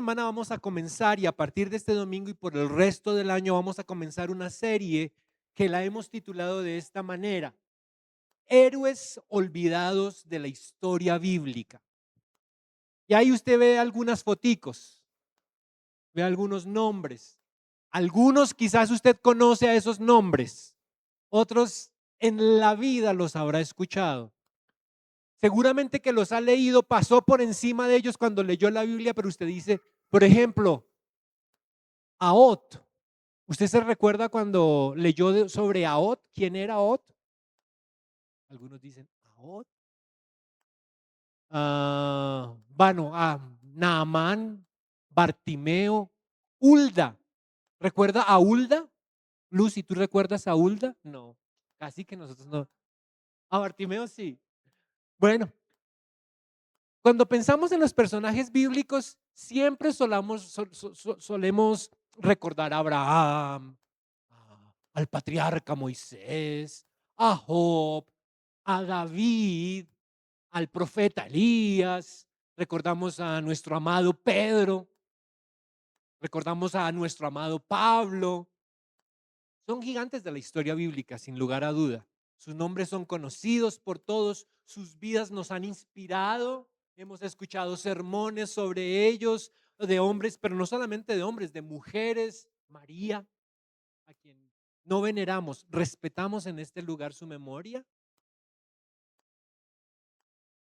semana vamos a comenzar y a partir de este domingo y por el resto del año vamos a comenzar una serie que la hemos titulado de esta manera: Héroes olvidados de la historia bíblica. Y ahí usted ve algunas foticos, ve algunos nombres. Algunos quizás usted conoce a esos nombres, otros en la vida los habrá escuchado. Seguramente que los ha leído, pasó por encima de ellos cuando leyó la Biblia, pero usted dice, por ejemplo, Ahot. ¿Usted se recuerda cuando leyó sobre Ahot? ¿Quién era Ahot? Algunos dicen Ahot. Bueno, Naamán, Bartimeo, Hulda. ¿Recuerda a Hulda? Lucy, ¿tú recuerdas a Hulda? No, casi que nosotros no. A Bartimeo sí. Bueno, cuando pensamos en los personajes bíblicos, siempre solemos recordar a Abraham, al patriarca Moisés, a Job, a David, al profeta Elías, recordamos a nuestro amado Pedro, recordamos a nuestro amado Pablo. Son gigantes de la historia bíblica, sin lugar a duda. Sus nombres son conocidos por todos, sus vidas nos han inspirado. Hemos escuchado sermones sobre ellos, de hombres, pero no solamente de hombres, de mujeres. María, a quien no veneramos, respetamos en este lugar su memoria.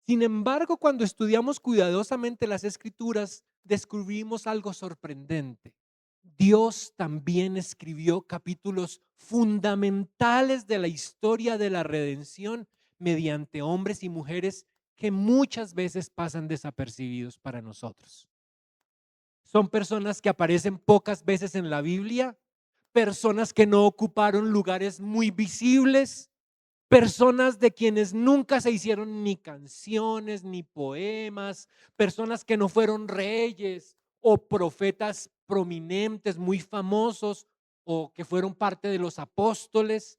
Sin embargo, cuando estudiamos cuidadosamente las Escrituras, descubrimos algo sorprendente. Dios también escribió capítulos fundamentales de la historia de la redención mediante hombres y mujeres que muchas veces pasan desapercibidos para nosotros. Son personas que aparecen pocas veces en la Biblia, personas que no ocuparon lugares muy visibles, personas de quienes nunca se hicieron ni canciones ni poemas, personas que no fueron reyes o profetas prominentes, muy famosos o que fueron parte de los apóstoles.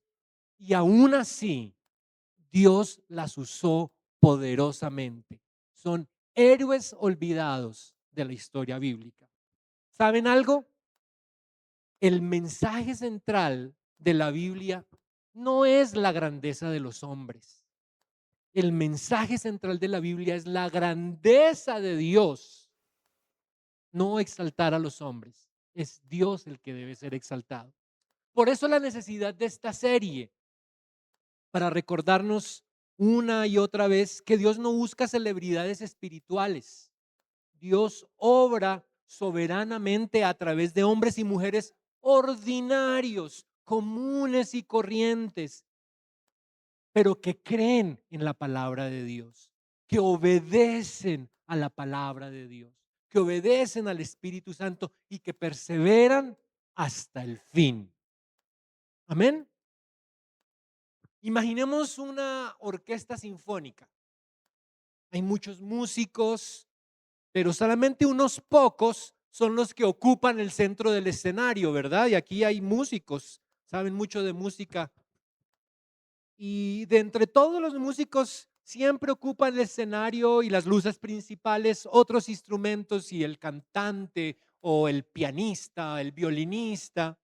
Y aún así, Dios las usó poderosamente. Son héroes olvidados de la historia bíblica. ¿Saben algo? El mensaje central de la Biblia no es la grandeza de los hombres. El mensaje central de la Biblia es la grandeza de Dios, no exaltar a los hombres. Es Dios el que debe ser exaltado. Por eso la necesidad de esta serie, para recordarnos una y otra vez que Dios no busca celebridades espirituales. Dios obra soberanamente a través de hombres y mujeres ordinarios, comunes y corrientes, pero que creen en la palabra de Dios, que obedecen a la palabra de Dios, que obedecen al Espíritu Santo y que perseveran hasta el fin. Amén. Imaginemos una orquesta sinfónica. Hay muchos músicos, pero solamente unos pocos son los que ocupan el centro del escenario, ¿verdad? Y aquí hay músicos, saben mucho de música. Y de entre todos los músicos siempre ocupan el escenario y las luces principales, otros instrumentos y el cantante o el pianista, el violinista.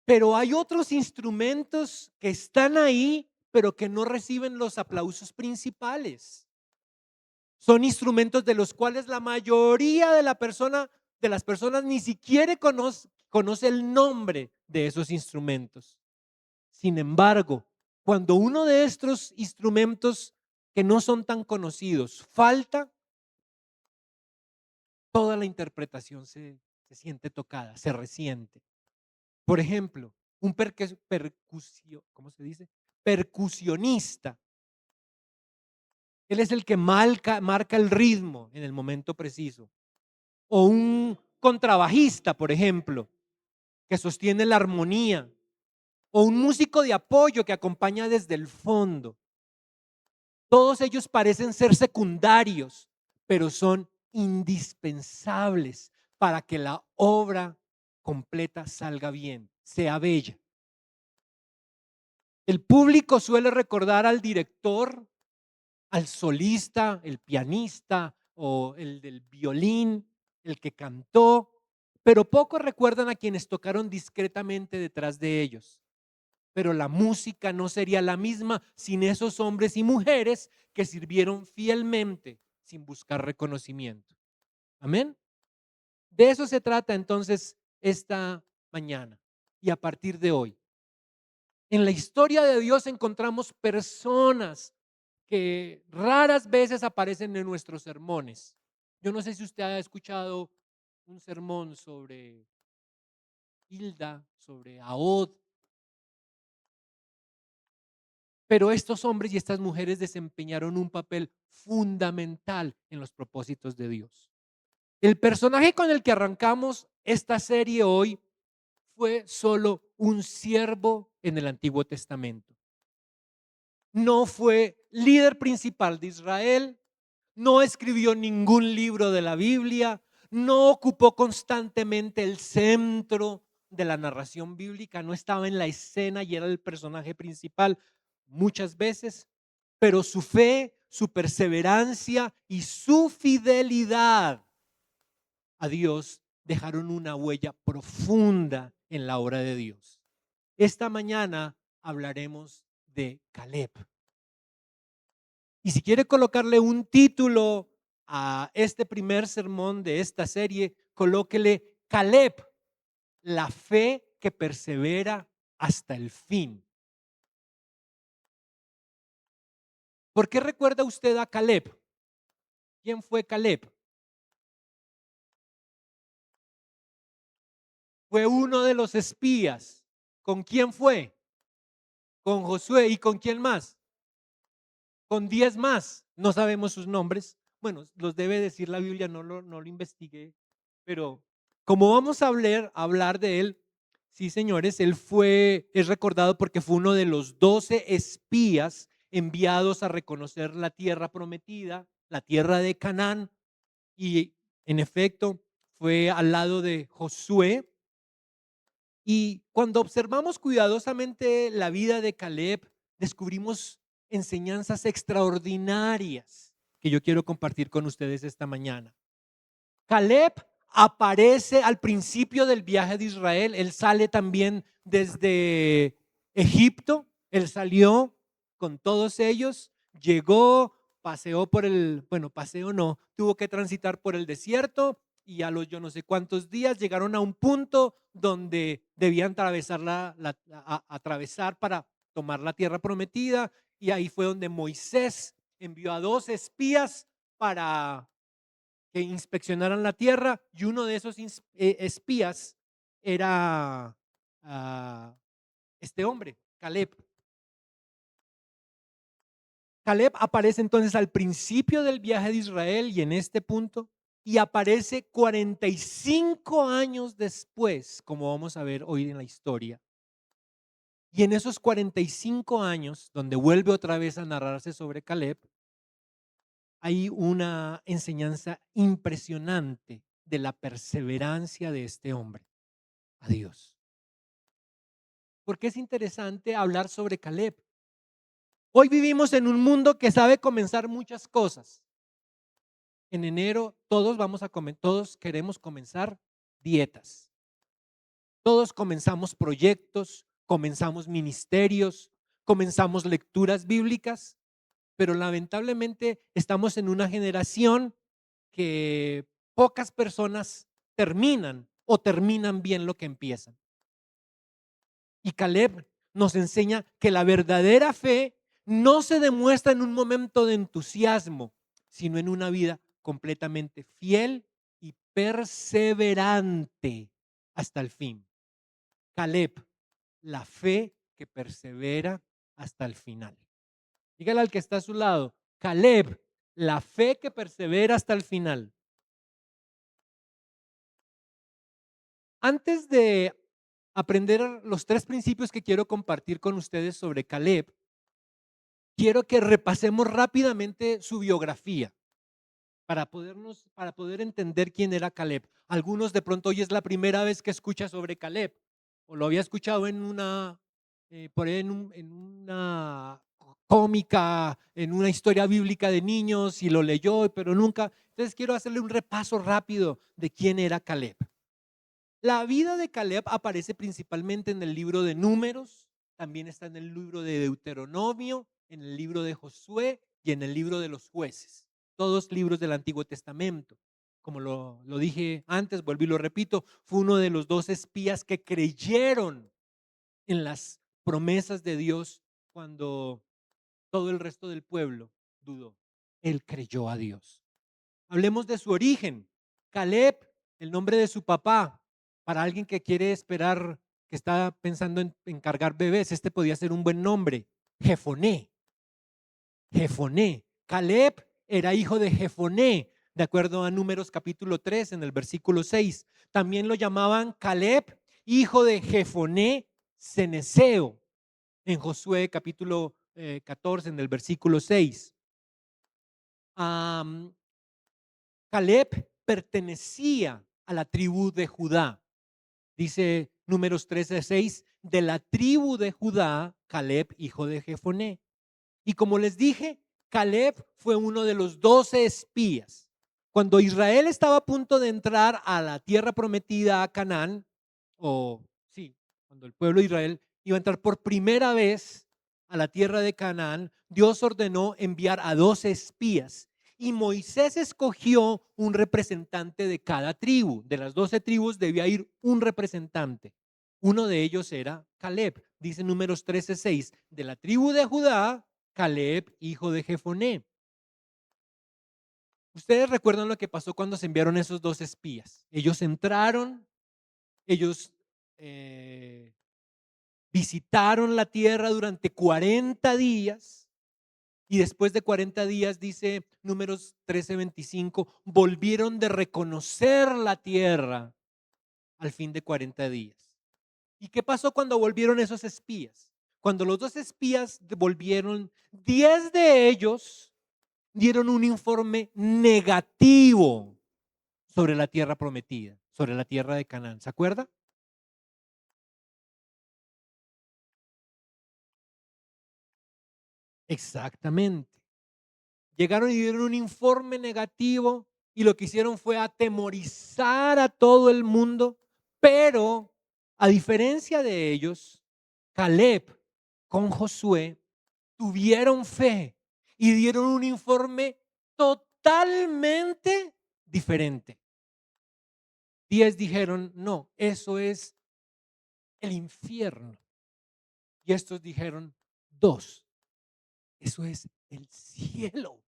Pero hay otros instrumentos que están ahí, pero que no reciben los aplausos principales. Son instrumentos de los cuales la mayoría de las personas ni siquiera conoce el nombre de esos instrumentos. Sin embargo, cuando uno de estos instrumentos que no son tan conocidos falta, toda la interpretación se siente tocada, se resiente. Por ejemplo, un ¿cómo se dice? Percusionista. Él es el que marca el ritmo en el momento preciso. O un contrabajista, por ejemplo, que sostiene la armonía. O un músico de apoyo que acompaña desde el fondo. Todos ellos parecen ser secundarios, pero son indispensables para que la obra completa salga bien, sea bella. El público suele recordar al director, al solista, el pianista o el del violín, el que cantó, pero pocos recuerdan a quienes tocaron discretamente detrás de ellos. Pero la música no sería la misma sin esos hombres y mujeres que sirvieron fielmente sin buscar reconocimiento. Amén. De eso se trata entonces esta mañana y a partir de hoy. En la historia de Dios encontramos personas que raras veces aparecen en nuestros sermones. Yo no sé si usted ha escuchado un sermón sobre Hilda, sobre Ahod, pero estos hombres y estas mujeres desempeñaron un papel fundamental en los propósitos de Dios. El personaje con el que arrancamos esta serie hoy fue solo un siervo en el Antiguo Testamento. No fue líder principal de Israel, no escribió ningún libro de la Biblia, no ocupó constantemente el centro de la narración bíblica, no estaba en la escena y era el personaje principal muchas veces, pero su fe, su perseverancia y su fidelidad a Dios dejaron una huella profunda en la obra de Dios. Esta mañana hablaremos de Caleb. Y si quiere colocarle un título a este primer sermón de esta serie, colóquele Caleb, la fe que persevera hasta el fin. ¿Por qué recuerda usted a Caleb? ¿Quién fue Caleb? Fue uno de los espías. ¿Con quién fue? Con Josué. ¿Y con quién más? Con 10 más. No sabemos sus nombres. Bueno, los debe decir la Biblia, no lo investigué. Pero como vamos a hablar de él, sí, señores, es recordado porque fue uno de los 12 espías enviados a reconocer la tierra prometida, la tierra de Canaán. Y en efecto, fue al lado de Josué. Y cuando observamos cuidadosamente la vida de Caleb, descubrimos enseñanzas extraordinarias que yo quiero compartir con ustedes esta mañana. Caleb aparece al principio del viaje de Israel. Él sale también desde Egipto. Él salió con todos ellos, llegó, paseó por paseo no, tuvo que transitar por el desierto y a los yo no sé cuántos días llegaron a un punto donde debían atravesar para tomar la tierra prometida, y ahí fue donde Moisés envió a 2 espías para que inspeccionaran la tierra, y uno de esos espías era este hombre, Caleb. Caleb aparece entonces al principio del viaje de Israel y en este punto, y aparece 45 años después, como vamos a ver hoy en la historia. Y en esos 45 años, donde vuelve otra vez a narrarse sobre Caleb, hay una enseñanza impresionante de la perseverancia de este hombre a Dios. Porque es interesante hablar sobre Caleb. Hoy vivimos en un mundo que sabe comenzar muchas cosas. En enero todos queremos comenzar dietas. Todos comenzamos proyectos, comenzamos ministerios, comenzamos lecturas bíblicas, pero lamentablemente estamos en una generación que pocas personas terminan bien lo que empiezan. Y Caleb nos enseña que la verdadera fe no se demuestra en un momento de entusiasmo, sino en una vida completamente fiel y perseverante hasta el fin. Caleb, la fe que persevera hasta el final. Dígale al que está a su lado, Caleb, la fe que persevera hasta el final. Antes de aprender los 3 principios que quiero compartir con ustedes sobre Caleb, quiero que repasemos rápidamente su biografía para poder entender quién era Caleb. Algunos de pronto hoy es la primera vez que escucha sobre Caleb, o lo había escuchado por ahí en una cómica en una historia bíblica de niños y lo leyó, pero nunca. Entonces quiero hacerle un repaso rápido de quién era Caleb. La vida de Caleb aparece principalmente en el libro de Números, también está en el libro de Deuteronomio, en el libro de Josué y en el libro de los Jueces, todos libros del Antiguo Testamento. Como lo dije antes, vuelvo y lo repito, fue uno de los 2 espías que creyeron en las promesas de Dios cuando todo el resto del pueblo dudó. Él creyó a Dios. Hablemos de su origen. Caleb, el nombre de su papá, para alguien que quiere esperar, que está pensando en cargar bebés, este podía ser un buen nombre. Jefoné. Jefoné. Caleb era hijo de Jefoné, de acuerdo a Números capítulo 3 en el versículo 6. También lo llamaban Caleb, hijo de Jefoné Ceneseo, en Josué capítulo 14 en el versículo 6. Caleb pertenecía a la tribu de Judá. Dice Números 13:6, de la tribu de Judá, Caleb, hijo de Jefoné. Y como les dije, Caleb fue uno de los 12 espías. Cuando Israel estaba a punto de entrar a la tierra prometida, a Canaán, o sí, cuando el pueblo de Israel iba a entrar por primera vez a la tierra de Canaán, Dios ordenó enviar a 12 espías. Y Moisés escogió un representante de cada tribu. De las 12 tribus debía ir un representante. Uno de ellos era Caleb. Dice Números 13:6, de la tribu de Judá, Caleb, hijo de Jefoné. Ustedes recuerdan lo que pasó cuando se enviaron esos 2 espías. Ellos entraron, ellos visitaron la tierra durante 40 días y después de 40 días, dice Números 13:25, volvieron de reconocer la tierra al fin de 40 días. ¿Y qué pasó cuando volvieron esos espías? Cuando los 2 espías volvieron, 10 de ellos dieron un informe negativo sobre la tierra prometida, sobre la tierra de Canaán. ¿Se acuerda? Exactamente. Llegaron y dieron un informe negativo y lo que hicieron fue atemorizar a todo el mundo, pero a diferencia de ellos, Caleb con Josué tuvieron fe y dieron un informe totalmente diferente. 10 dijeron, no, eso es el infierno. Y estos dijeron, 2, eso es el cielo.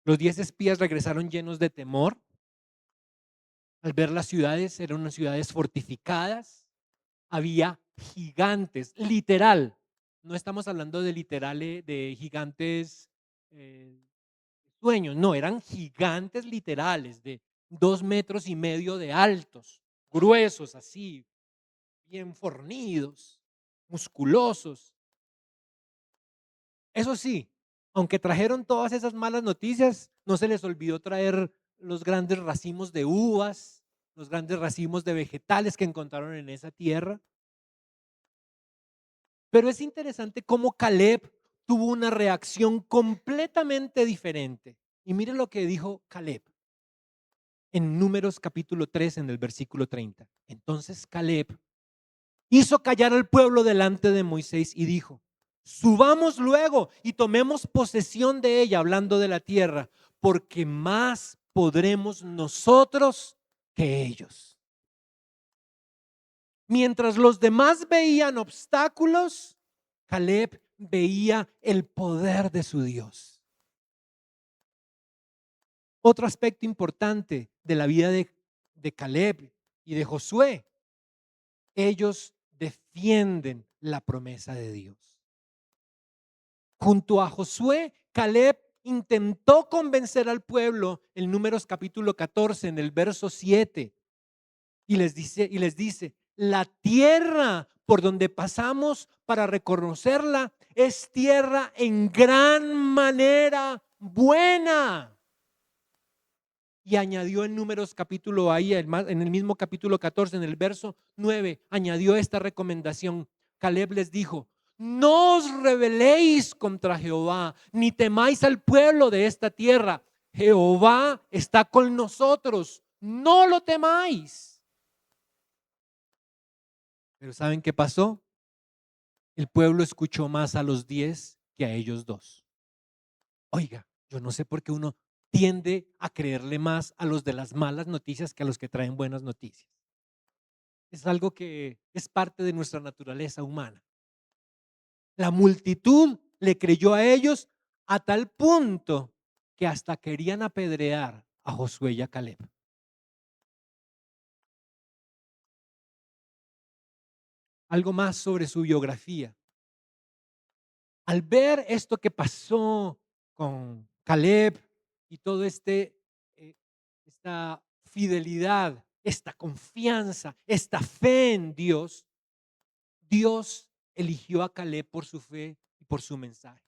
Los 10 espías regresaron llenos de temor al ver las ciudades. Eran unas ciudades fortificadas, había gigantes, literal. No estamos hablando de literal de gigantes sueños, no, eran gigantes literales de 2,5 metros de altos, gruesos así, bien fornidos, musculosos. Eso sí, aunque trajeron todas esas malas noticias, no se les olvidó traer los grandes racimos de uvas, los grandes racimos de vegetales que encontraron en esa tierra. Pero es interesante cómo Caleb tuvo una reacción completamente diferente. Y mire lo que dijo Caleb en Números capítulo 3 en el versículo 30. Entonces Caleb hizo callar al pueblo delante de Moisés y dijo, subamos luego y tomemos posesión de ella, hablando de la tierra, porque más podremos nosotros que ellos. Mientras los demás veían obstáculos, Caleb veía el poder de su Dios. Otro aspecto importante de la vida de Caleb y de Josué, ellos defienden la promesa de Dios. Junto a Josué, Caleb intentó convencer al pueblo en Números capítulo 14, en el verso 7, y les dice, la tierra por donde pasamos para reconocerla es tierra en gran manera buena. Y añadió en Números capítulo ahí, en el mismo capítulo 14, en el verso 9, añadió esta recomendación. Caleb les dijo: no os rebeléis contra Jehová, ni temáis al pueblo de esta tierra. Jehová está con nosotros, no lo temáis. Pero ¿saben qué pasó? El pueblo escuchó más a los 10 que a ellos dos. Oiga, yo no sé por qué uno tiende a creerle más a los de las malas noticias que a los que traen buenas noticias. Es algo que es parte de nuestra naturaleza humana. La multitud le creyó a ellos a tal punto que hasta querían apedrear a Josué y a Caleb. Algo más sobre su biografía. Al ver esto que pasó con Caleb y todo esta fidelidad, esta confianza, esta fe en Dios, Dios eligió a Caleb por su fe y por su mensaje.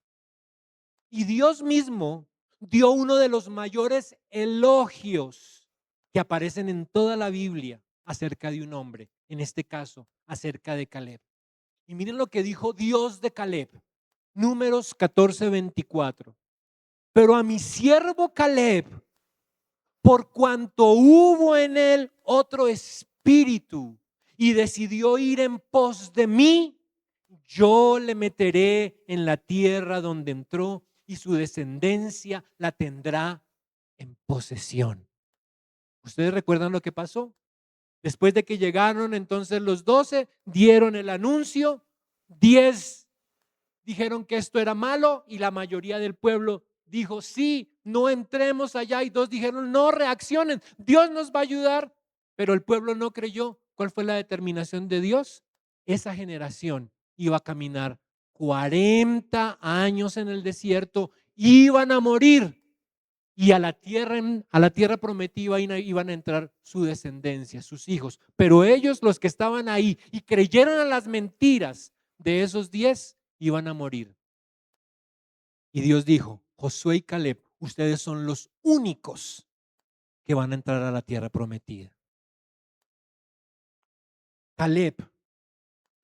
Y Dios mismo dio uno de los mayores elogios que aparecen en toda la Biblia acerca de un hombre, en este caso, acerca de Caleb. Y miren lo que dijo Dios de Caleb, Números 14:24. Pero a mi siervo Caleb, por cuanto hubo en él otro espíritu y decidió ir en pos de mí, yo le meteré en la tierra donde entró y su descendencia la tendrá en posesión. ¿Ustedes recuerdan lo que pasó? Después de que llegaron entonces los 12, dieron el anuncio, 10 dijeron que esto era malo y la mayoría del pueblo dijo: sí, no entremos allá, y 2 dijeron: no reaccionen, Dios nos va a ayudar. Pero el pueblo no creyó. ¿Cuál fue la determinación de Dios? Esa generación iba a caminar 40 años en el desierto, iban a morir, y a la tierra prometida iban a entrar su descendencia, sus hijos. Pero ellos, los que estaban ahí y creyeron a las mentiras de esos 10, iban a morir. Y Dios dijo: Josué y Caleb, ustedes son los únicos que van a entrar a la tierra prometida. Caleb,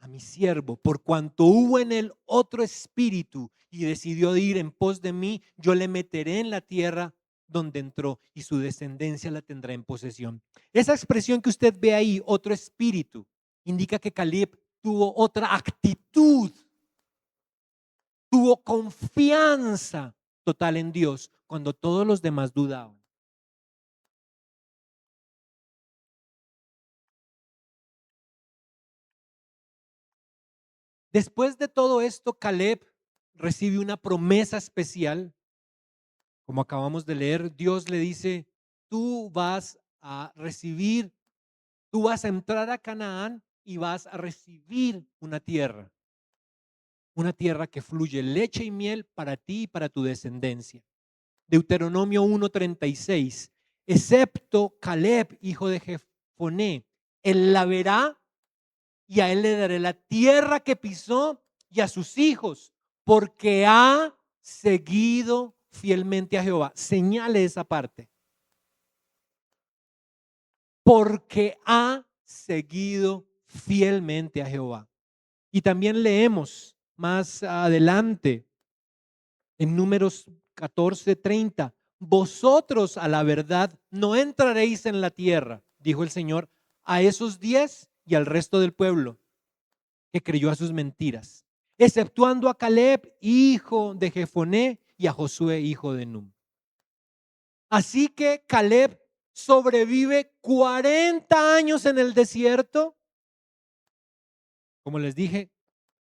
a mi siervo, por cuanto hubo en él otro espíritu y decidió ir en pos de mí, yo le meteré en la tierra donde entró y su descendencia la tendrá en posesión. Esa expresión que usted ve ahí, otro espíritu, indica que Caleb tuvo otra actitud, tuvo confianza total en Dios cuando todos los demás dudaban. Después de todo esto, Caleb recibe una promesa especial. Como acabamos de leer, Dios le dice: tú vas a recibir, tú vas a entrar a Canaán y vas a recibir una tierra que fluye leche y miel para ti y para tu descendencia. Deuteronomio 1:36, excepto Caleb, hijo de Jefoné, él la verá y a él le daré la tierra que pisó y a sus hijos, porque ha seguido fielmente a Jehová. Señale esa parte. Porque ha seguido fielmente a Jehová. Y también leemos más adelante en Números 14:30, vosotros a la verdad no entraréis en la tierra, dijo el Señor a esos 10 y al resto del pueblo que creyó a sus mentiras, exceptuando a Caleb, hijo de Jefoné, y a Josué, hijo de Nun. Así que Caleb sobrevive 40 años en el desierto, como les dije,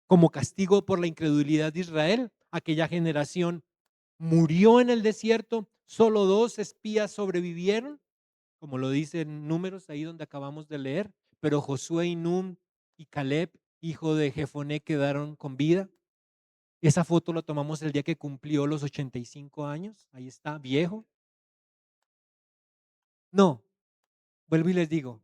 como castigo por la incredulidad de Israel. Aquella generación murió en el desierto, solo 2 espías sobrevivieron, como lo dice en Números, ahí donde acabamos de leer, pero Josué y Nun y Caleb, hijo de Jefoné, quedaron con vida. Esa foto la tomamos el día que cumplió los 85 años, ahí está, viejo. No, vuelvo y les digo,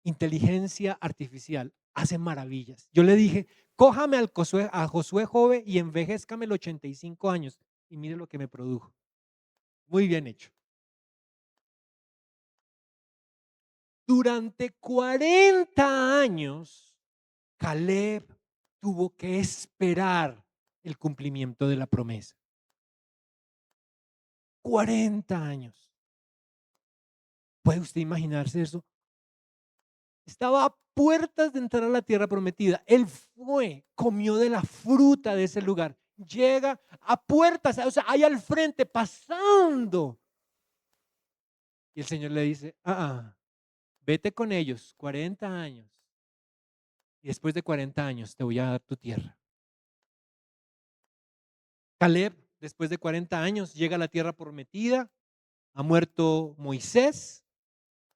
inteligencia artificial hace maravillas. Yo le dije: cójame a Josué joven y envejézcame los 85 años. Y mire lo que me produjo. Muy bien hecho. Durante 40 años, Caleb tuvo que esperar el cumplimiento de la promesa. 40 años. ¿Puede usted imaginarse eso? Estaba a puertas de entrar a la tierra prometida. Él fue, comió de la fruta de ese lugar. Llega a puertas, o sea, ahí al frente, pasando. Y el Señor le dice, vete con ellos 40 años. Y después de 40 años te voy a dar tu tierra. Caleb, después de 40 años, llega a la tierra prometida. Ha muerto Moisés.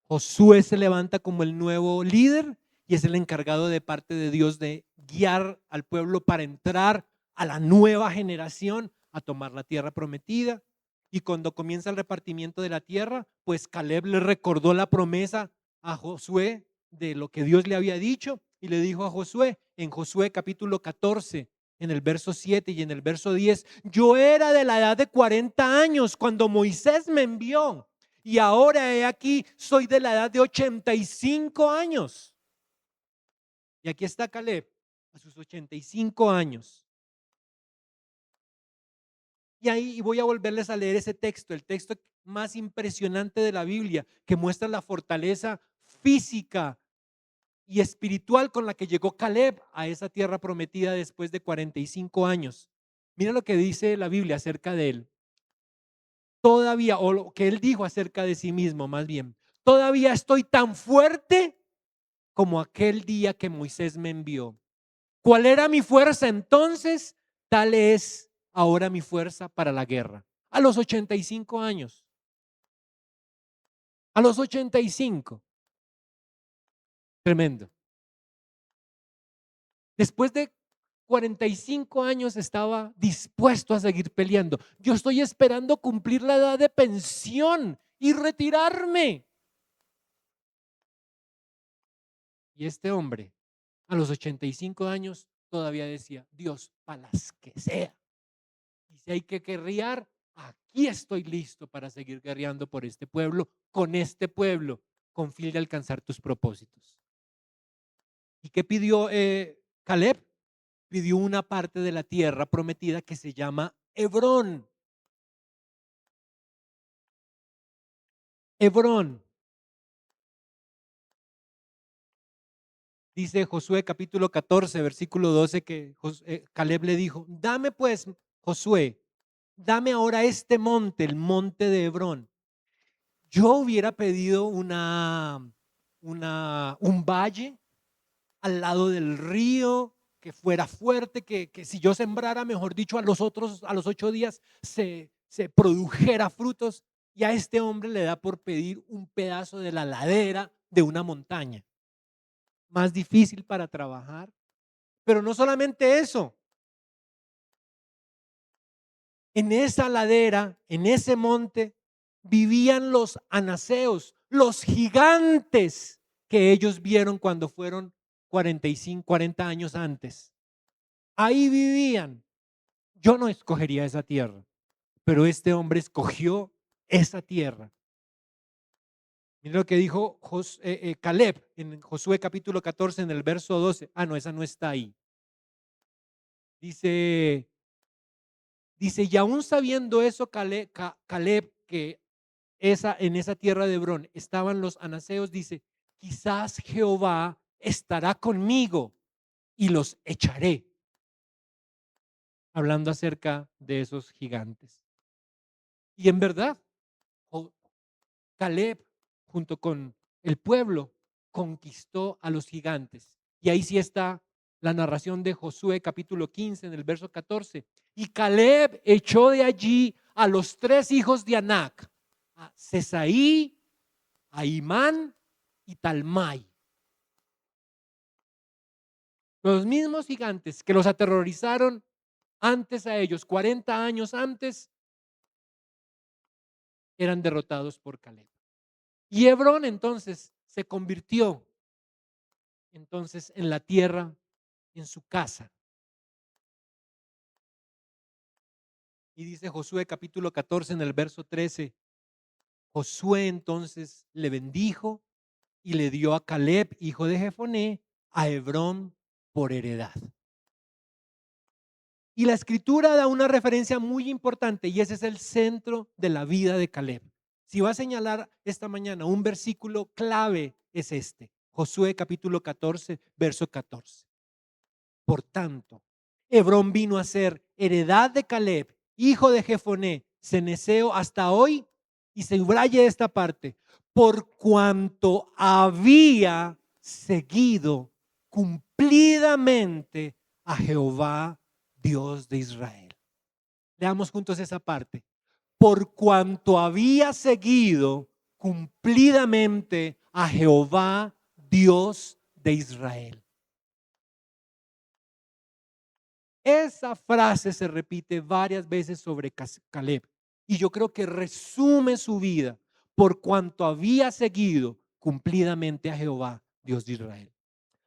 Josué se levanta como el nuevo líder y es el encargado de parte de Dios de guiar al pueblo para entrar a la nueva generación a tomar la tierra prometida. Y cuando comienza el repartimiento de la tierra, pues Caleb le recordó la promesa a Josué de lo que Dios le había dicho y le dijo a Josué en Josué capítulo 14, en el verso 7 y en el verso 10, yo era de la edad de 40 años cuando Moisés me envió. Y ahora he aquí, soy de la edad de 85 años. Y aquí está Caleb, a sus 85 años. Y ahí voy a volverles a leer ese texto, el texto más impresionante de la Biblia, que muestra la fortaleza física y espiritual con la que llegó Caleb a esa tierra prometida después de 45 años. Mira lo que dice la Biblia acerca de él. Todavía, o lo que él dijo acerca de sí mismo, más bien, todavía estoy tan fuerte como aquel día que Moisés me envió. ¿Cuál era mi fuerza entonces? Tal es ahora mi fuerza para la guerra. A los 85 años. A los 85. Tremendo. Después de 45 años estaba dispuesto a seguir peleando. Yo estoy esperando cumplir la edad de pensión y retirarme. Y este hombre, a los 85 años, todavía decía, Dios, para las que sea. Y si hay que guerrear, aquí estoy listo para seguir guerreando por este pueblo, con fin de alcanzar tus propósitos. ¿Y qué pidió Caleb? Pidió una parte de la tierra prometida que se llama Hebrón. Hebrón. Dice Josué capítulo 14, versículo 12, que Caleb le dijo, dame pues, Josué, dame ahora este monte, el monte de Hebrón. Yo hubiera pedido un valle al lado del río, que fuera fuerte, que si yo sembrara, mejor dicho, a los 8 días se produjera frutos. Y a este hombre le da por pedir un pedazo de la ladera de una montaña. Más difícil para trabajar. Pero no solamente eso. En esa ladera, en ese monte, vivían los anaseos, los gigantes que ellos vieron cuando fueron 40 años antes. Ahí vivían. Yo no escogería esa tierra, pero este hombre escogió esa tierra. Mira lo que dijo Caleb en Josué capítulo 14 en el verso 12. No, esa no está ahí. Dice, y aún sabiendo eso, Caleb que en esa tierra de Hebrón estaban los anaseos, dice, quizás Jehová estará conmigo y los echaré. Hablando acerca de esos gigantes. Y en verdad, Caleb, junto con el pueblo, conquistó a los gigantes. Y ahí sí está la narración de Josué capítulo 15 en el verso 14. Y Caleb echó de allí a los 3 hijos de Anac, a Sesaí, a Imán y Talmai. Los mismos gigantes que los aterrorizaron antes a ellos, 40 años antes, eran derrotados por Caleb. Y Hebrón entonces se convirtió entonces en la tierra, en su casa. Y dice Josué capítulo 14 en el verso 13, Josué entonces le bendijo y le dio a Caleb, hijo de Jefoné, a Hebrón por heredad. Y la escritura da una referencia muy importante y ese es el centro de la vida de Caleb. Si va a señalar esta mañana un versículo clave es este, Josué capítulo 14, verso 14. Por tanto, Hebrón vino a ser heredad de Caleb, hijo de Jefoné, ceneseo hasta hoy, y se subraye esta parte, por cuanto había seguido cumplidamente a Jehová, Dios de Israel. Leamos juntos esa parte. Por cuanto había seguido cumplidamente a Jehová, Dios de Israel. Esa frase se repite varias veces sobre Caleb y yo creo que resume su vida por cuanto había seguido cumplidamente a Jehová, Dios de Israel.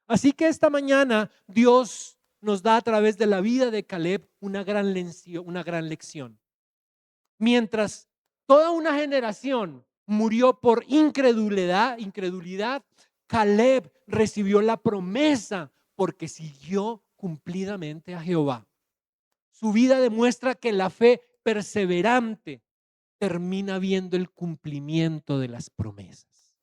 Así que esta mañana Dios nos da a través de la vida de Caleb una gran lección. Mientras toda una generación murió por incredulidad, Caleb recibió la promesa porque siguió cumplidamente a Jehová. Su vida demuestra que la fe perseverante termina viendo el cumplimiento de las promesas.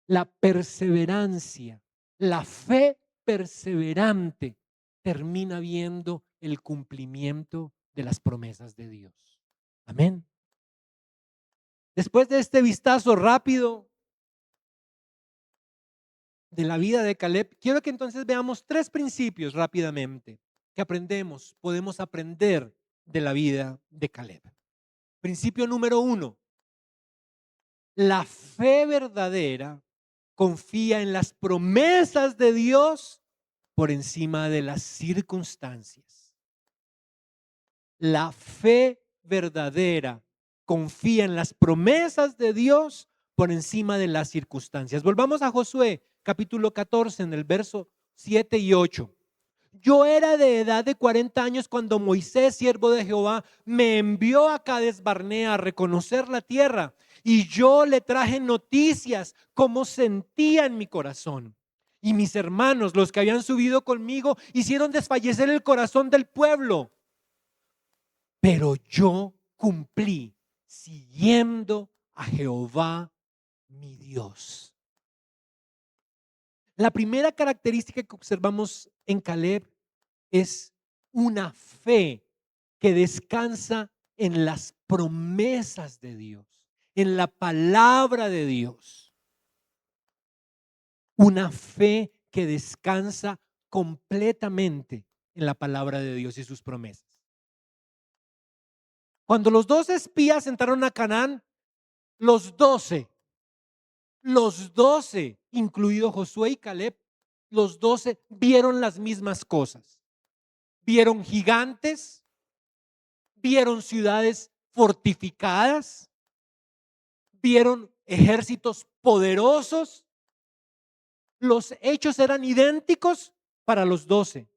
La perseverancia, la fe perseverante termina viendo el cumplimiento de las promesas de Dios. Amén. Después de este vistazo rápido de la vida de Caleb, quiero que entonces veamos tres principios rápidamente que podemos aprender de la vida de Caleb. Principio número 1, la fe verdadera confía en las promesas de Dios por encima de las circunstancias. La fe verdadera confía en las promesas de Dios por encima de las circunstancias. Volvamos a Josué, capítulo 14, en el verso 7 y 8. Yo era de edad de 40 años cuando Moisés, siervo de Jehová, me envió a Cades Barnea a reconocer la tierra y yo le traje noticias como sentía en mi corazón. Y mis hermanos, los que habían subido conmigo, hicieron desfallecer el corazón del pueblo. Pero yo cumplí siguiendo a Jehová mi Dios. La primera característica que observamos en Caleb es una fe que descansa en las promesas de Dios, en la palabra de Dios. Una fe que descansa completamente en la palabra de Dios y sus promesas. Cuando los 12 espías entraron a Canaán, los 12, incluido Josué y Caleb, los 12 vieron las mismas cosas. Vieron gigantes, vieron ciudades fortificadas, vieron ejércitos poderosos. Los hechos eran idénticos para los 12.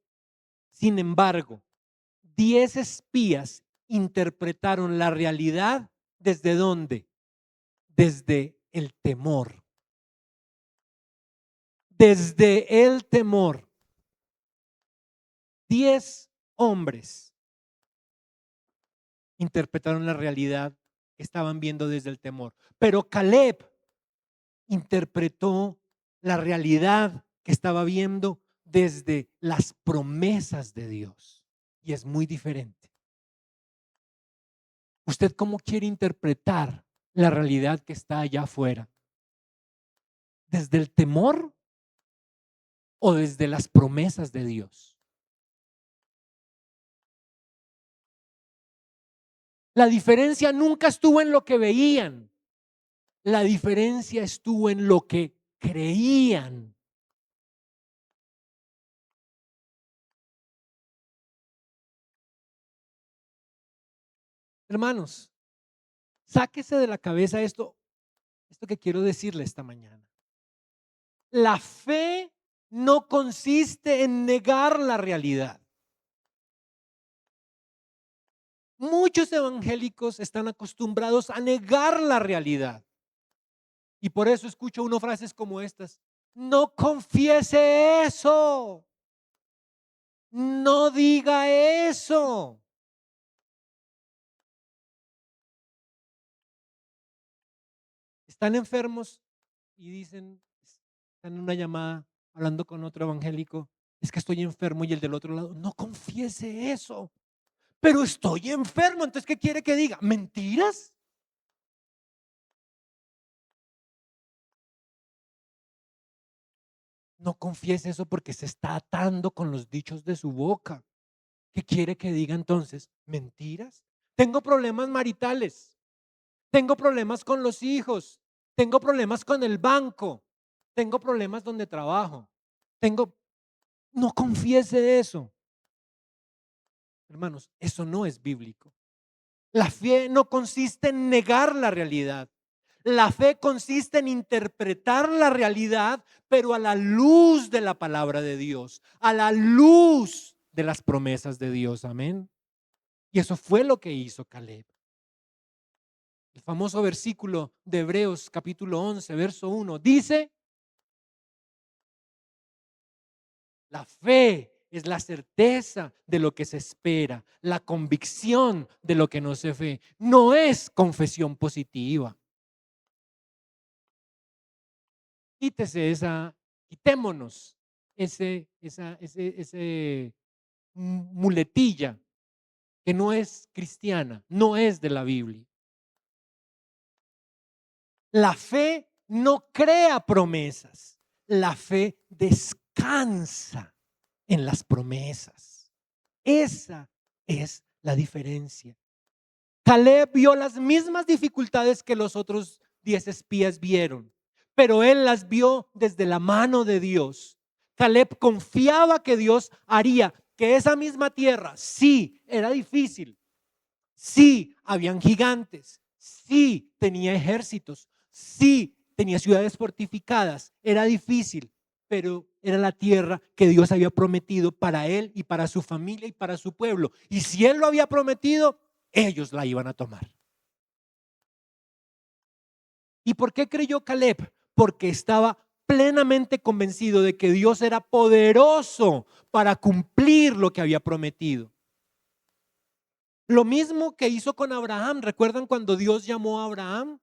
Sin embargo, 10 espías interpretaron la realidad ¿desde dónde? Desde el temor. Desde el temor. 10 hombres interpretaron la realidad que estaban viendo desde el temor. Pero Caleb interpretó la realidad que estaba viendo desde las promesas de Dios. Y es muy diferente. ¿Usted cómo quiere interpretar la realidad que está allá afuera? ¿Desde el temor o desde las promesas de Dios? La diferencia nunca estuvo en lo que veían. La diferencia estuvo en lo que creían. Hermanos, sáquese de la cabeza esto que quiero decirle esta mañana. La fe no consiste en negar la realidad. Muchos evangélicos están acostumbrados a negar la realidad. Y por eso escucho uno frases como estas: no confiese eso, no diga eso. Están enfermos y dicen, están en una llamada hablando con otro evangélico, es que estoy enfermo, y el del otro lado, no confiese eso, pero estoy enfermo, entonces ¿qué quiere que diga? ¿Mentiras? No confiese eso porque se está atando con los dichos de su boca. ¿Qué quiere que diga entonces? ¿Mentiras? Tengo problemas maritales, tengo problemas con los hijos, tengo problemas con el banco, tengo problemas donde trabajo, tengo... No confiese eso. Hermanos, eso no es bíblico. La fe no consiste en negar la realidad. La fe consiste en interpretar la realidad, pero a la luz de la palabra de Dios, a la luz de las promesas de Dios. Amén. Y eso fue lo que hizo Caleb. El famoso versículo de Hebreos capítulo 11, verso 1, dice: la fe es la certeza de lo que se espera, la convicción de lo que no se ve. No es confesión positiva. Quítese quitémonos ese muletilla que no es cristiana, no es de la Biblia. La fe no crea promesas, la fe descansa en las promesas. Esa es la diferencia. Caleb vio las mismas dificultades que los otros 10 espías vieron, pero él las vio desde la mano de Dios. Caleb confiaba que Dios haría que esa misma tierra, sí, era difícil, sí, habían gigantes, sí, tenía ejércitos, sí, tenía ciudades fortificadas, era difícil, pero era la tierra que Dios había prometido para él y para su familia y para su pueblo. Y si él lo había prometido, ellos la iban a tomar. ¿Y por qué creyó Caleb? Porque estaba plenamente convencido de que Dios era poderoso para cumplir lo que había prometido. Lo mismo que hizo con Abraham. ¿Recuerdan cuando Dios llamó a Abraham?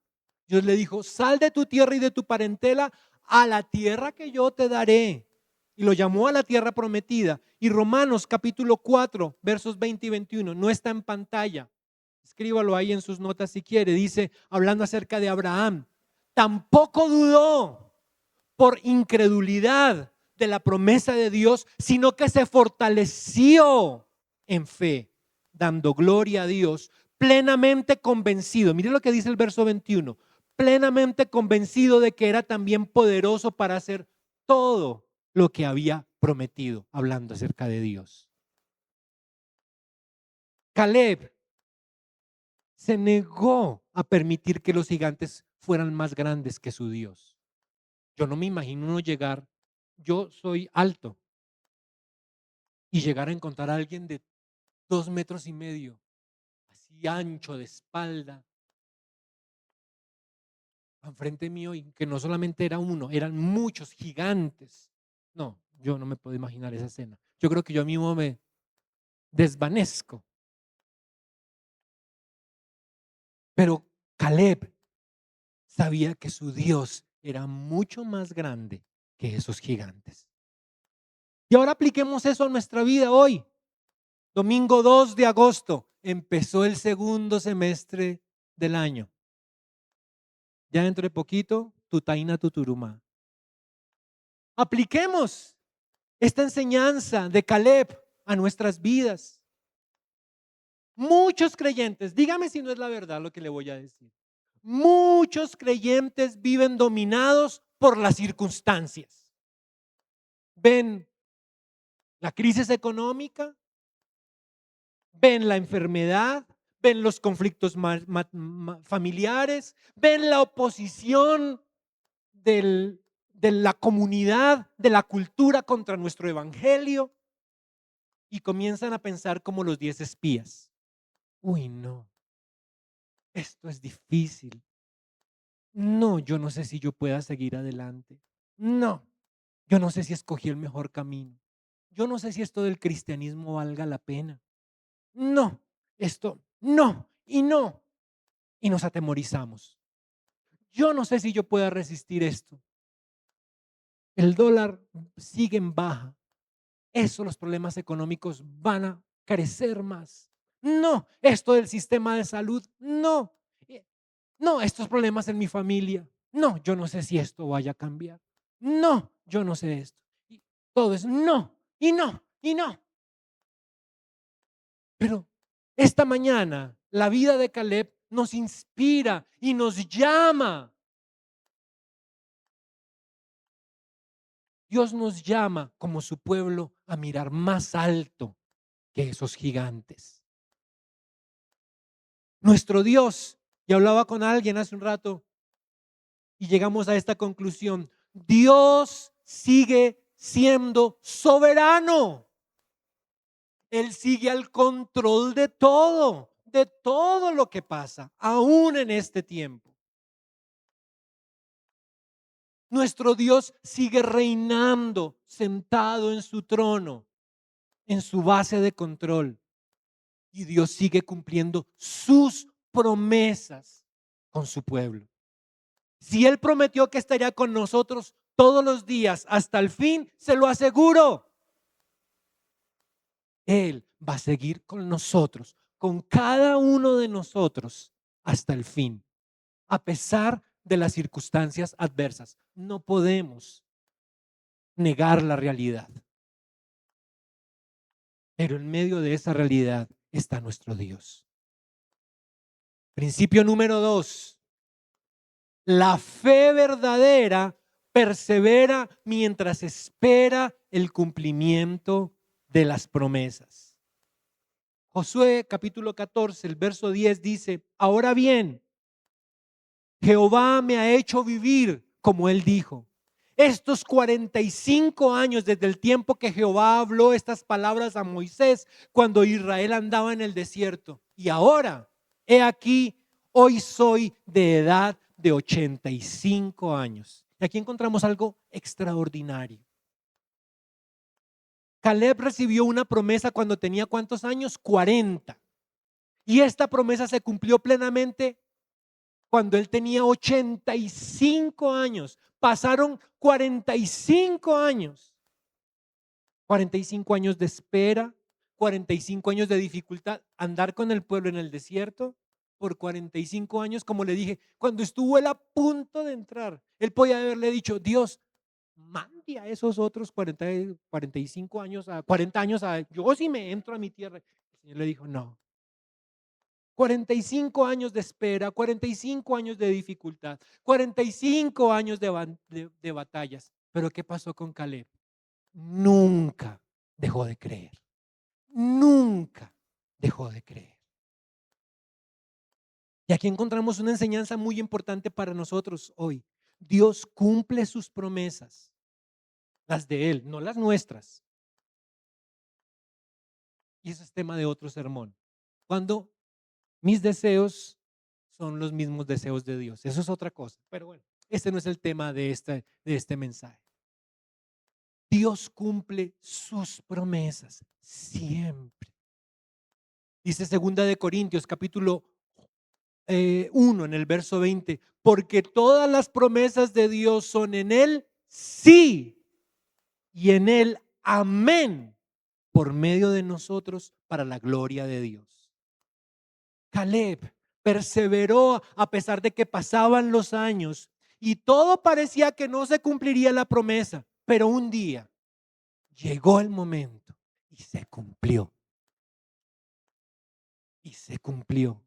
Dios le dijo: sal de tu tierra y de tu parentela a la tierra que yo te daré. Y lo llamó a la tierra prometida. Y Romanos capítulo 4, versos 20 y 21, no está en pantalla. Escríbalo ahí en sus notas si quiere. Dice, hablando acerca de Abraham: tampoco dudó por incredulidad de la promesa de Dios, sino que se fortaleció en fe, dando gloria a Dios, plenamente convencido. Mire lo que dice el verso 21: plenamente convencido de que era también poderoso para hacer todo lo que había prometido, hablando acerca de Dios. Caleb se negó a permitir que los gigantes fueran más grandes que su Dios. Yo no me imagino uno llegar, yo soy alto, y llegar a encontrar a alguien de 2,5 metros, así ancho de espalda, enfrente mío, y que no solamente era uno, eran muchos gigantes. No, yo no me puedo imaginar esa escena. Yo creo que yo mismo me desvanezco. Pero Caleb sabía que su Dios era mucho más grande que esos gigantes. Y ahora apliquemos eso a nuestra vida hoy. Domingo 2 de agosto, empezó el segundo semestre del año. Ya dentro de poquito, tutaina tuturumá. Apliquemos esta enseñanza de Caleb a nuestras vidas. Muchos creyentes, dígame si no es la verdad lo que le voy a decir. Muchos creyentes viven dominados por las circunstancias. Ven la crisis económica, ven la enfermedad, ven los conflictos familiares, ven la oposición de la comunidad, de la cultura contra nuestro evangelio, y comienzan a pensar como los 10 espías. Uy, no, esto es difícil. No, yo no sé si yo pueda seguir adelante. No, yo no sé si escogí el mejor camino. Yo no sé si esto del cristianismo valga la pena. No, esto, no, y no. Y nos atemorizamos. Yo no sé si yo pueda resistir esto. El dólar sigue en baja. Eso, los problemas económicos van a crecer más. No, esto del sistema de salud, no. No, estos problemas en mi familia. No, yo no sé si esto vaya a cambiar. No, yo no sé esto. Y todo es no, y no, y no. Pero esta mañana la vida de Caleb nos inspira y nos llama. Dios nos llama como su pueblo a mirar más alto que esos gigantes. Nuestro Dios, y hablaba con alguien hace un rato y llegamos a esta conclusión, Dios sigue siendo soberano. Él sigue al control de todo lo que pasa, aún en este tiempo. Nuestro Dios sigue reinando, sentado en su trono, en su base de control. Y Dios sigue cumpliendo sus promesas con su pueblo. Si Él prometió que estaría con nosotros todos los días hasta el fin, se lo aseguro. Él va a seguir con nosotros, con cada uno de nosotros hasta el fin, a pesar de las circunstancias adversas. No podemos negar la realidad, pero en medio de esa realidad está nuestro Dios. Principio número 2. La fe verdadera persevera mientras espera el cumplimiento de las promesas. Josué capítulo 14, el verso 10 dice, ahora bien, Jehová me ha hecho vivir como él dijo. Estos 45 años desde el tiempo que Jehová habló estas palabras a Moisés cuando Israel andaba en el desierto. Y ahora, he aquí, hoy soy de edad de 85 años. Y aquí encontramos algo extraordinario. Caleb recibió una promesa cuando tenía ¿cuántos años? 40. Y esta promesa se cumplió plenamente cuando él tenía 85 años. Pasaron 45 años. 45 años de espera, 45 años de dificultad. Andar con el pueblo en el desierto por 45 años, como le dije, cuando estuvo él a punto de entrar, él podía haberle dicho, Dios, mande a esos otros 45 años, a 40 años, yo sí me entro a mi tierra. El Señor le dijo, no, 45 años de espera, 45 años de dificultad, 45 años de batallas. Pero ¿qué pasó con Caleb? Nunca dejó de creer. Nunca dejó de creer. Y aquí encontramos una enseñanza muy importante para nosotros hoy. Dios cumple sus promesas, las de Él, no las nuestras. Y eso es tema de otro sermón. Cuando mis deseos son los mismos deseos de Dios. Eso es otra cosa. Pero bueno, este no es el tema de este mensaje. Dios cumple sus promesas siempre. Dice segunda de Corintios capítulo 1 en el verso 20, porque todas las promesas de Dios son en él sí y en él amén por medio de nosotros para la gloria de Dios. Caleb perseveró a pesar de que pasaban los años y todo parecía que no se cumpliría la promesa, pero un día llegó el momento y se cumplió. Y se cumplió.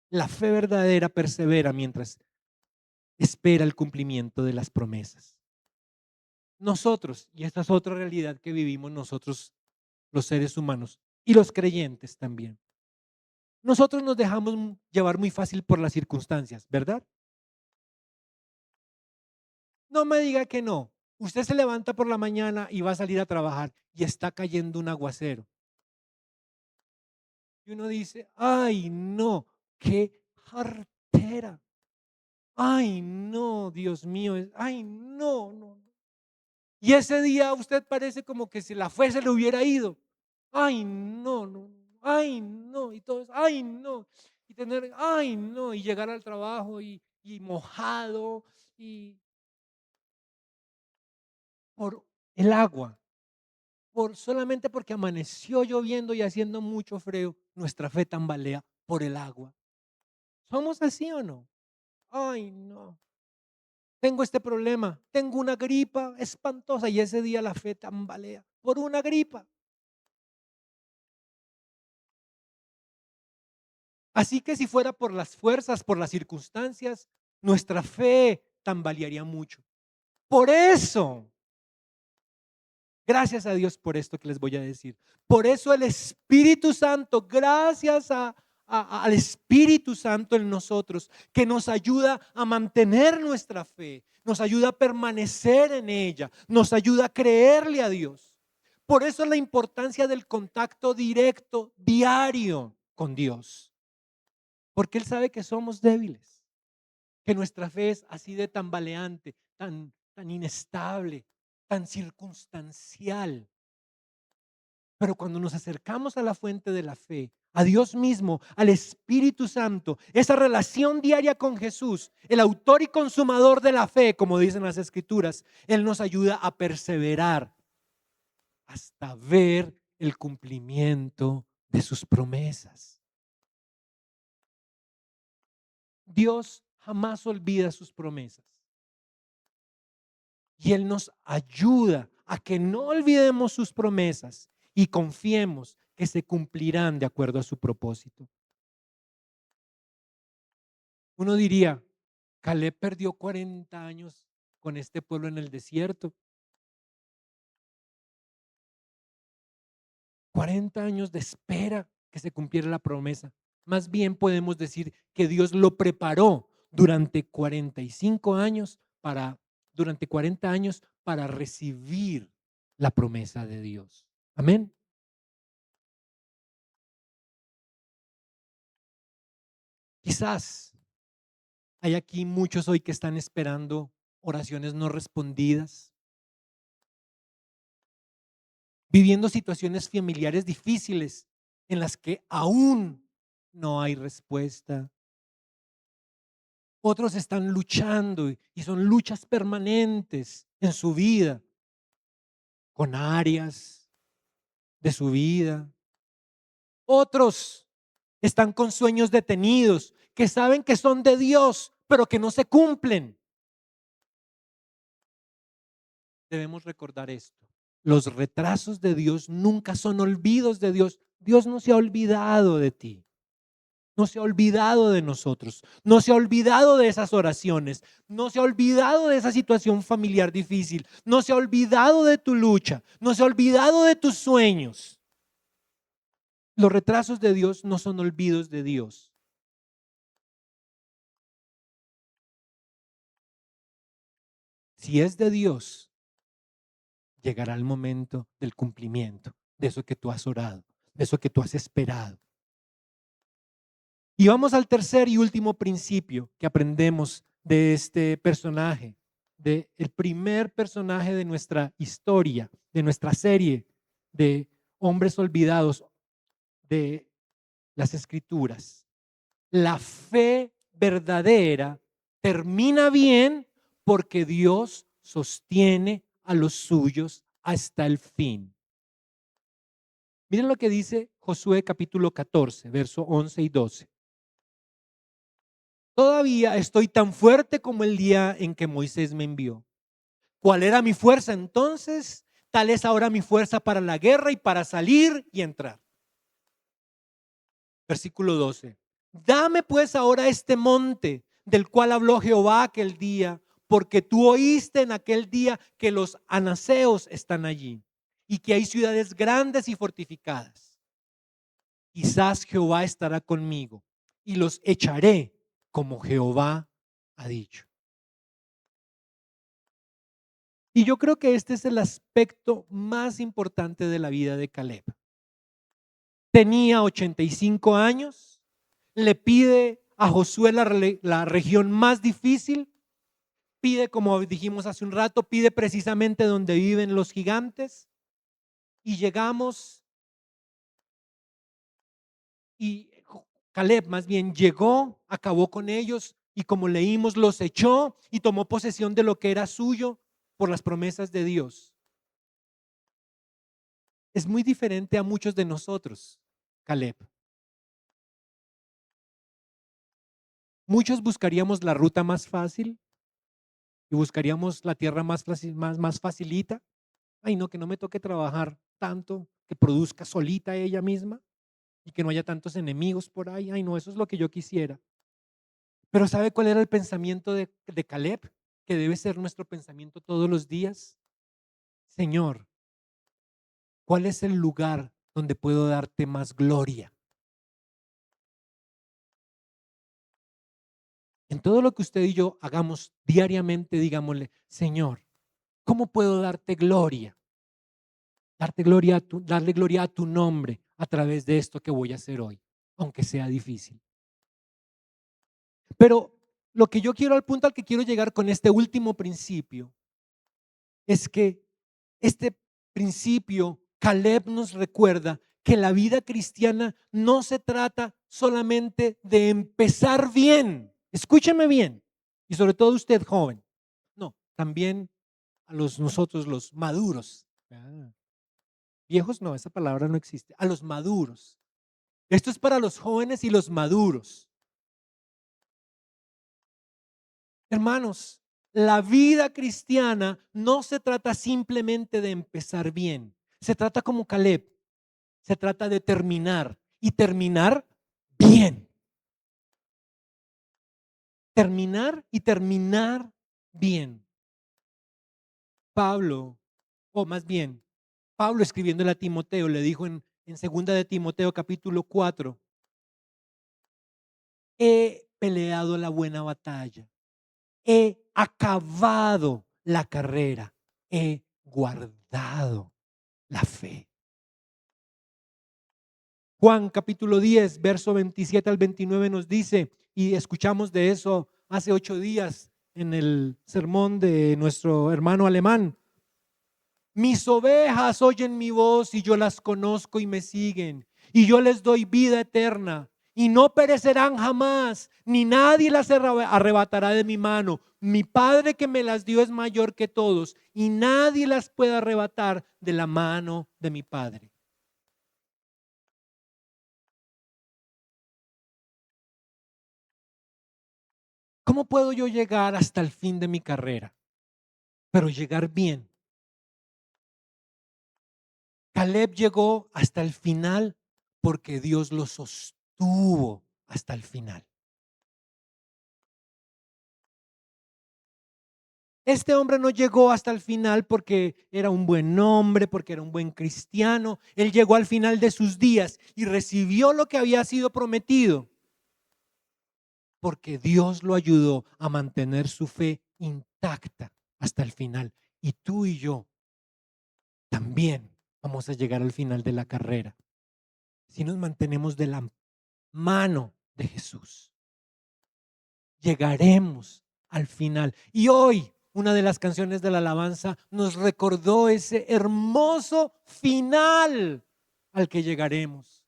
La fe verdadera persevera mientras espera el cumplimiento de las promesas. Nosotros, y esta es otra realidad que vivimos nosotros los seres humanos y los creyentes también. Nosotros nos dejamos llevar muy fácil por las circunstancias, ¿verdad? No me diga que no. Usted se levanta por la mañana y va a salir a trabajar y está cayendo un aguacero. Y uno dice, ay no, qué jartera. Ay, no, Dios mío, ay, no, no. Y ese día usted parece como que si la fe se le hubiera ido. Ay, no, no, ay, no, y todo eso, ay, no. Y tener, ay, no, y llegar al trabajo y mojado y por el agua, solamente porque amaneció lloviendo y haciendo mucho frío, nuestra fe tambalea por el agua. ¿Somos así o no? Ay, no. Tengo este problema, tengo una gripa espantosa y ese día la fe tambalea por una gripa. Así que si fuera por las fuerzas, por las circunstancias, nuestra fe tambalearía mucho. Por eso, gracias a Dios por esto que les voy a decir. Por eso el Espíritu Santo, gracias al Espíritu Santo en nosotros, que nos ayuda a mantener nuestra fe, nos ayuda a permanecer en ella, nos ayuda a creerle a Dios. Por eso la importancia del contacto directo, diario con Dios. Porque Él sabe que somos débiles, que nuestra fe es así de tambaleante, tan inestable, tan circunstancial. Pero cuando nos acercamos a la fuente de la fe, a Dios mismo, al Espíritu Santo, esa relación diaria con Jesús, el autor y consumador de la fe, como dicen las Escrituras, Él nos ayuda a perseverar hasta ver el cumplimiento de sus promesas. Dios jamás olvida sus promesas. Y Él nos ayuda a que no olvidemos sus promesas y confiemos que se cumplirán de acuerdo a su propósito. Uno diría, Caleb perdió 40 años con este pueblo en el desierto. 40 años de espera que se cumpliera la promesa. Más bien podemos decir que Dios lo preparó durante 45 años durante 40 años para recibir la promesa de Dios. Amén. Quizás hay aquí muchos hoy que están esperando oraciones no respondidas, viviendo situaciones familiares difíciles en las que aún no hay respuesta. Otros están luchando y son luchas permanentes en su vida, con áreas de su vida. Otros están con sueños detenidos que saben que son de Dios, pero que no se cumplen. Debemos recordar esto. Los retrasos de Dios nunca son olvidos de Dios. Dios no se ha olvidado de ti. No se ha olvidado de nosotros. No se ha olvidado de esas oraciones. No se ha olvidado de esa situación familiar difícil. No se ha olvidado de tu lucha. No se ha olvidado de tus sueños. Los retrasos de Dios no son olvidos de Dios. Si es de Dios, llegará el momento del cumplimiento de eso que tú has orado, de eso que tú has esperado. Y vamos al tercer y último principio que aprendemos de este personaje, de el primer personaje de nuestra historia, de nuestra serie de hombres olvidados de las Escrituras. La fe verdadera termina bien porque Dios sostiene a los suyos hasta el fin. Miren lo que dice Josué capítulo 14, verso 11 y 12. Todavía estoy tan fuerte como el día en que Moisés me envió. ¿Cuál era mi fuerza entonces? Tal es ahora mi fuerza para la guerra y para salir y entrar. Versículo 12. Dame pues ahora este monte del cual habló Jehová aquel día, porque tú oíste en aquel día que los anaseos están allí y que hay ciudades grandes y fortificadas. Quizás Jehová estará conmigo y los echaré como Jehová ha dicho. Y yo creo que este es el aspecto más importante de la vida de Caleb. Tenía 85 años, le pide a Josué la región más difícil, pide, como dijimos hace un rato, pide precisamente donde viven los gigantes y llegamos y Caleb más bien llegó, acabó con ellos y como leímos los echó y tomó posesión de lo que era suyo por las promesas de Dios. Es muy diferente a muchos de nosotros, Caleb. Muchos buscaríamos la ruta más fácil y buscaríamos la tierra más fácil, más facilita. Ay, no, que no me toque trabajar tanto, que produzca solita ella misma y que no haya tantos enemigos por ahí. Ay, no, eso es lo que yo quisiera. Pero ¿sabe cuál era el pensamiento de Caleb? Que debe ser nuestro pensamiento todos los días. Señor, ¿cuál es el lugar donde puedo darte más gloria? En todo lo que usted y yo hagamos diariamente, digámosle, Señor, ¿cómo puedo darte gloria? Darle gloria a tu nombre a través de esto que voy a hacer hoy, aunque sea difícil. Pero lo que yo quiero, al punto al que quiero llegar con este último principio, es que este principio, Caleb nos recuerda que la vida cristiana no se trata solamente de empezar bien. Escúcheme bien, y sobre todo usted joven. No, también a nosotros los maduros. Viejos no, esa palabra no existe. A los maduros. Esto es para los jóvenes y los maduros. Hermanos, la vida cristiana no se trata simplemente de empezar bien. Se trata como Caleb. Se trata de terminar y terminar bien. Terminar y terminar bien. Pablo, o más bien, Pablo escribiéndole a Timoteo, le dijo en 2 de Timoteo capítulo 4, he peleado la buena batalla, he acabado la carrera, he guardado la fe. Juan capítulo 10, verso 27 al 29 nos dice, y escuchamos de eso hace 8 días en el sermón de nuestro hermano alemán. Mis ovejas oyen mi voz y yo las conozco y me siguen, y yo les doy vida eterna y no perecerán jamás, ni nadie las arrebatará de mi mano. Mi Padre que me las dio es mayor que todos y nadie las puede arrebatar de la mano de mi Padre. ¿Cómo puedo yo llegar hasta el fin de mi carrera? Pero llegar bien. Caleb llegó hasta el final porque Dios lo sostuvo hasta el final. Este hombre no llegó hasta el final porque era un buen hombre, porque era un buen cristiano. Él llegó al final de sus días y recibió lo que había sido prometido porque Dios lo ayudó a mantener su fe intacta hasta el final. Y tú y yo también vamos a llegar al final de la carrera si nos mantenemos de la mano de Jesús. Llegaremos al final. Y hoy una de las canciones de la alabanza nos recordó ese hermoso final al que llegaremos.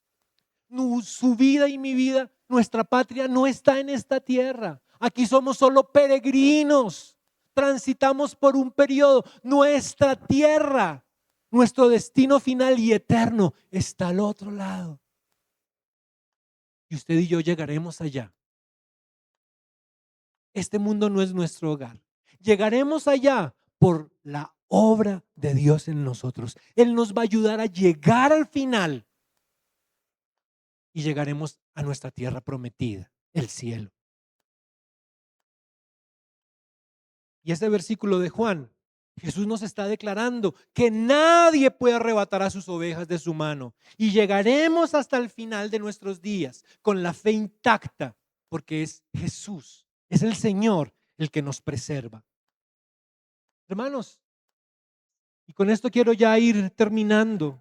Su vida y mi vida, nuestra patria no está en esta tierra. Aquí somos solo peregrinos. Transitamos por un periodo. Nuestra tierra, nuestro destino final y eterno está al otro lado. Y usted y yo llegaremos allá. Este mundo no es nuestro hogar. Llegaremos allá por la obra de Dios en nosotros. Él nos va a ayudar a llegar al final y llegaremos a nuestra tierra prometida, el cielo. Y ese versículo de Juan, Jesús nos está declarando que nadie puede arrebatar a sus ovejas de su mano y llegaremos hasta el final de nuestros días con la fe intacta, porque es Jesús, es el Señor el que nos preserva. Hermanos, y con esto quiero ya ir terminando.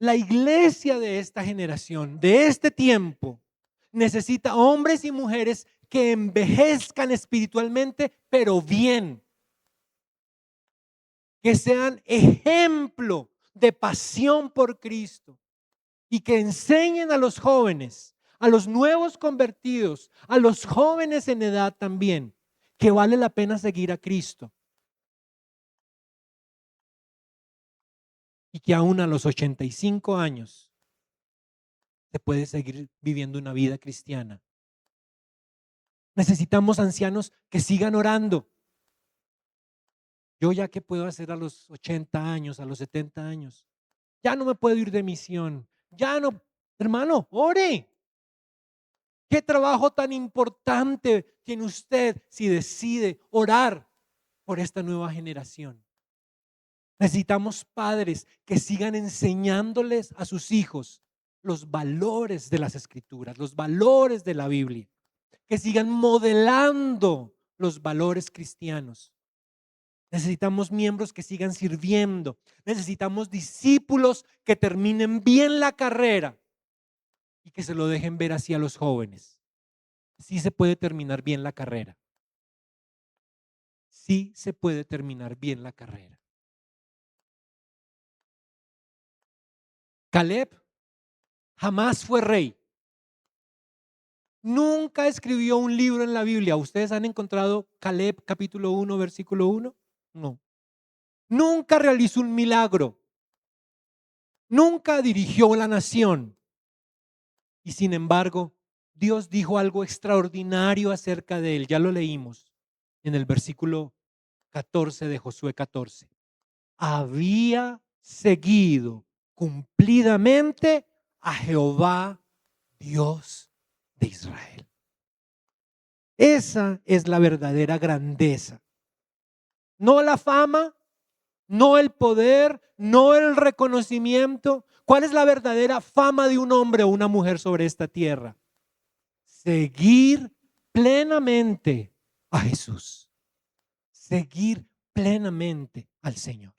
La iglesia de esta generación, de este tiempo, necesita hombres y mujeres que envejezcan espiritualmente, pero bien, que sean ejemplo de pasión por Cristo y que enseñen a los jóvenes, a los nuevos convertidos, a los jóvenes en edad también, que vale la pena seguir a Cristo y que aún a los 85 años se puede seguir viviendo una vida cristiana. Necesitamos ancianos que sigan orando. Yo ya qué puedo hacer a los 80 años, a los 70 años. Ya no me puedo ir de misión. Ya no, hermano, ore. ¿Qué trabajo tan importante tiene usted si decide orar por esta nueva generación? Necesitamos padres que sigan enseñándoles a sus hijos los valores de las Escrituras, los valores de la Biblia, que sigan modelando los valores cristianos. Necesitamos miembros que sigan sirviendo. Necesitamos discípulos que terminen bien la carrera y que se lo dejen ver así a los jóvenes. Sí se puede terminar bien la carrera. Sí se puede terminar bien la carrera. Caleb jamás fue rey. Nunca escribió un libro en la Biblia. ¿Ustedes han encontrado Caleb capítulo 1, versículo 1? No. Nunca realizó un milagro. Nunca dirigió la nación. Y sin embargo, Dios dijo algo extraordinario acerca de él. Ya lo leímos en el versículo 14 de Josué 14. Había seguido cumplidamente a Jehová, Dios de Israel. Esa es la verdadera grandeza. No la fama, no el poder, no el reconocimiento. ¿Cuál es la verdadera fama de un hombre o una mujer sobre esta tierra? Seguir plenamente a Jesús. Seguir plenamente al Señor.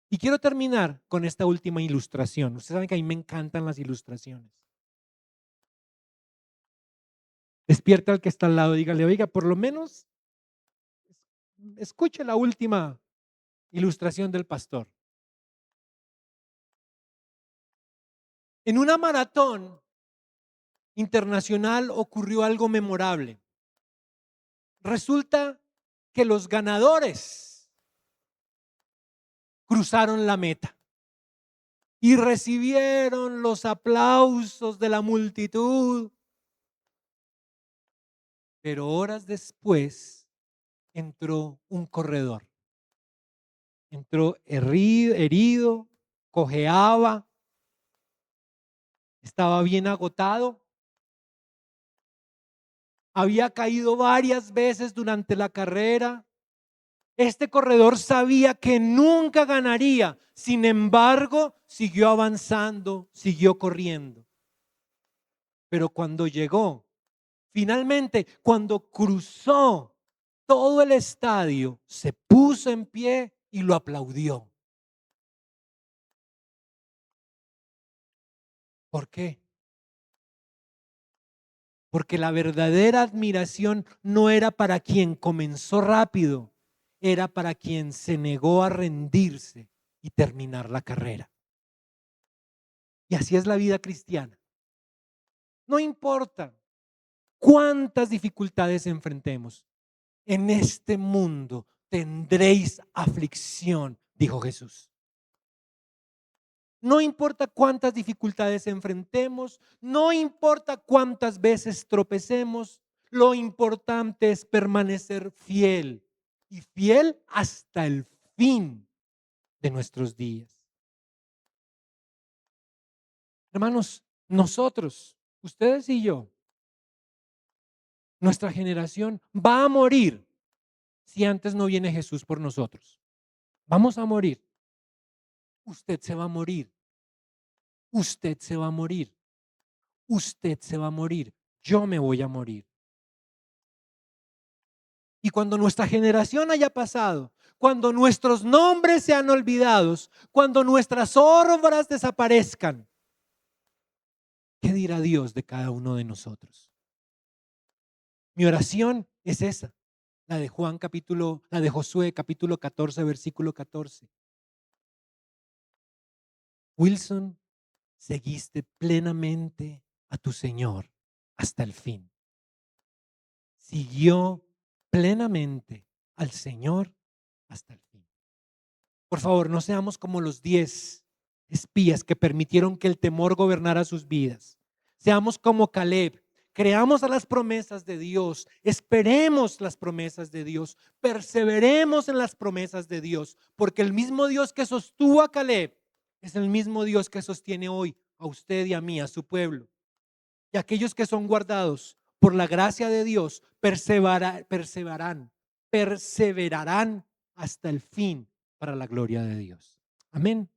Y quiero terminar con esta última ilustración. Ustedes saben que a mí me encantan las ilustraciones. Despierta al que está al lado, dígale, oiga, por lo menos escuche la última ilustración del pastor. En una maratón internacional ocurrió algo memorable. Resulta que los ganadores cruzaron la meta y recibieron los aplausos de la multitud. Pero horas después entró un corredor. Entró herido, cojeaba, estaba bien agotado. Había caído varias veces durante la carrera. Este corredor sabía que nunca ganaría. Sin embargo, siguió avanzando, siguió corriendo. Pero cuando llegó, finalmente, cuando cruzó todo el estadio, se puso en pie y lo aplaudió. ¿Por qué? Porque la verdadera admiración no era para quien comenzó rápido, era para quien se negó a rendirse y terminar la carrera. Y así es la vida cristiana. No importa cuántas dificultades enfrentemos, en este mundo tendréis aflicción, dijo Jesús. No importa cuántas dificultades enfrentemos, no importa cuántas veces tropecemos, lo importante es permanecer fiel y fiel hasta el fin de nuestros días. Hermanos, nosotros, ustedes y yo, nuestra generación va a morir si antes no viene Jesús por nosotros. Vamos a morir. Usted se va a morir. Usted se va a morir. Usted se va a morir. Yo me voy a morir. Y cuando nuestra generación haya pasado, cuando nuestros nombres sean olvidados, cuando nuestras obras desaparezcan, ¿qué dirá Dios de cada uno de nosotros? Mi oración es esa, la de Josué capítulo 14, versículo 14. Wilson, seguiste plenamente a tu Señor hasta el fin. Siguió plenamente al Señor hasta el fin. Por favor, no seamos como los 10 espías que permitieron que el temor gobernara sus vidas. Seamos como Caleb. Creamos a las promesas de Dios, esperemos las promesas de Dios, perseveremos en las promesas de Dios, porque el mismo Dios que sostuvo a Caleb es el mismo Dios que sostiene hoy a usted y a mí, a su pueblo. Y aquellos que son guardados por la gracia de Dios perseverarán hasta el fin para la gloria de Dios. Amén.